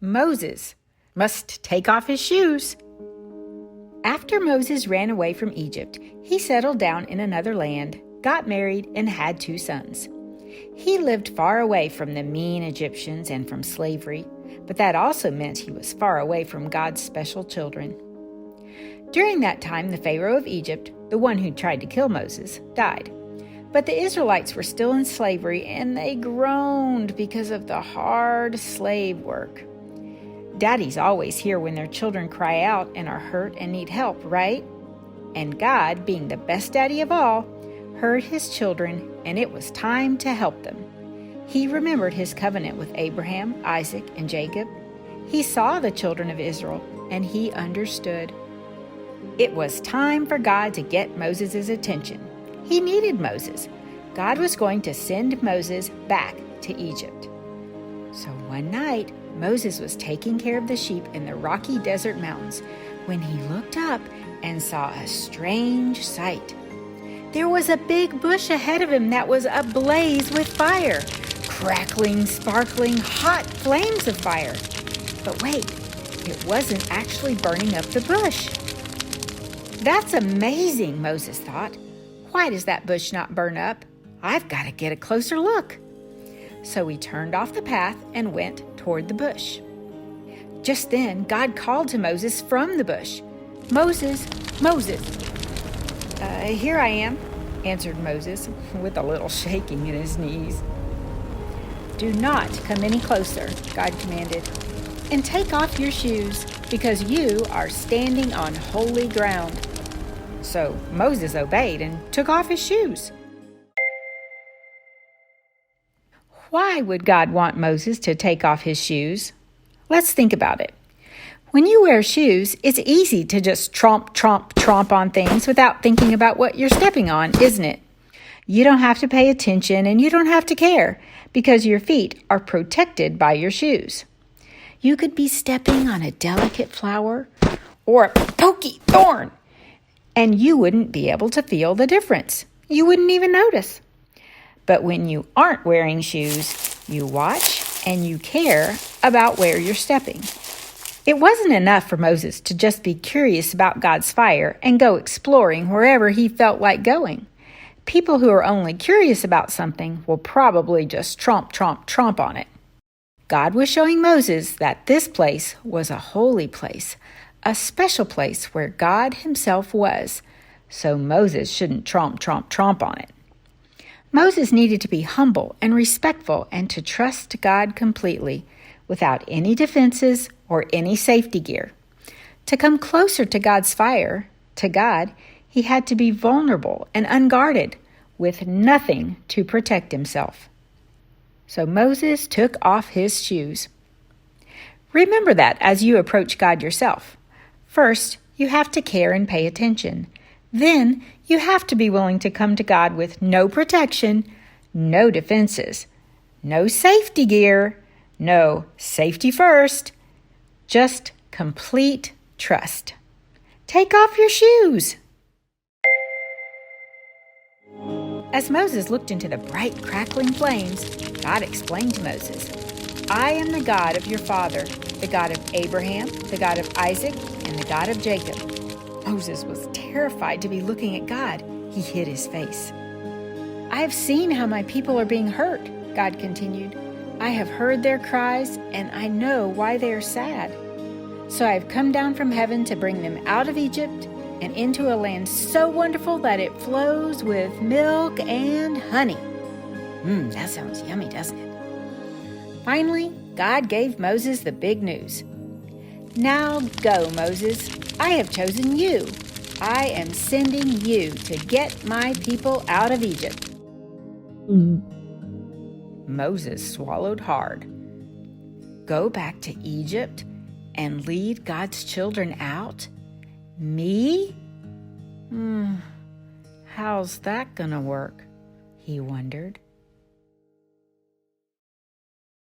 Moses must take off his shoes. After Moses ran away from Egypt, he settled down in another land, got married, and had 2 sons. He lived far away from the mean Egyptians and from slavery, but that also meant he was far away from God's special children. During that time, the Pharaoh of Egypt, the one who tried to kill Moses, died. But the Israelites were still in slavery, and they groaned because of the hard slave work. Daddies always hear when their children cry out and are hurt and need help, right? And God, being the best daddy of all, heard his children, and it was time to help them. He remembered his covenant with Abraham, Isaac, and Jacob. He saw the children of Israel, and he understood. It was time for God to get Moses' attention. He needed Moses. God was going to send Moses back to Egypt. So one night, Moses was taking care of the sheep in the rocky desert mountains when he looked up and saw a strange sight. There was a big bush ahead of him that was ablaze with fire, crackling, sparkling, hot flames of fire. But wait, it wasn't actually burning up the bush. That's amazing, Moses thought. Why does that bush not burn up? I've got to get a closer look. So he turned off the path and went toward the bush. Just then, God called to Moses from the bush. "Moses, Moses." "Here I am," answered Moses, with a little shaking in his knees. "Do not come any closer," God commanded, "and take off your shoes, because you are standing on holy ground." So Moses obeyed and took off his shoes. Why would God want Moses to take off his shoes? Let's think about it. When you wear shoes, it's easy to just tromp on things without thinking about what you're stepping on, isn't it? You don't have to pay attention and you don't have to care because your feet are protected by your shoes. You could be stepping on a delicate flower or a pokey thorn, and you wouldn't be able to feel the difference. You wouldn't even notice. But when you aren't wearing shoes, you watch and you care about where you're stepping. It wasn't enough for Moses to just be curious about God's fire and go exploring wherever he felt like going. People who are only curious about something will probably just tromp on it. God was showing Moses that this place was a holy place, a special place where God himself was, so Moses shouldn't tromp on it. Moses needed to be humble and respectful and to trust God completely, without any defenses or any safety gear. To come closer to God's fire, to God, he had to be vulnerable and unguarded, with nothing to protect himself. So Moses took off his shoes. Remember that as you approach God yourself. First, you have to care and pay attention. Then, you have to be willing to come to God with no protection, no defenses, no safety gear, no safety first, just complete trust. Take off your shoes. As Moses looked into the bright, crackling flames, God explained to Moses, "I am the God of your father, the God of Abraham, the God of Isaac, and the God of Jacob." Moses was terrified to be looking at God. He hid his face. "I have seen how my people are being hurt," God continued. "I have heard their cries, and I know why they are sad. So I have come down from heaven to bring them out of Egypt and into a land so wonderful that it flows with milk and honey." That sounds yummy, doesn't it? Finally, God gave Moses the big news. "Now go, Moses. I have chosen you. I am sending you to get my people out of Egypt." Moses swallowed hard. Go back to Egypt and lead God's children out? Me? How's that gonna work? He wondered.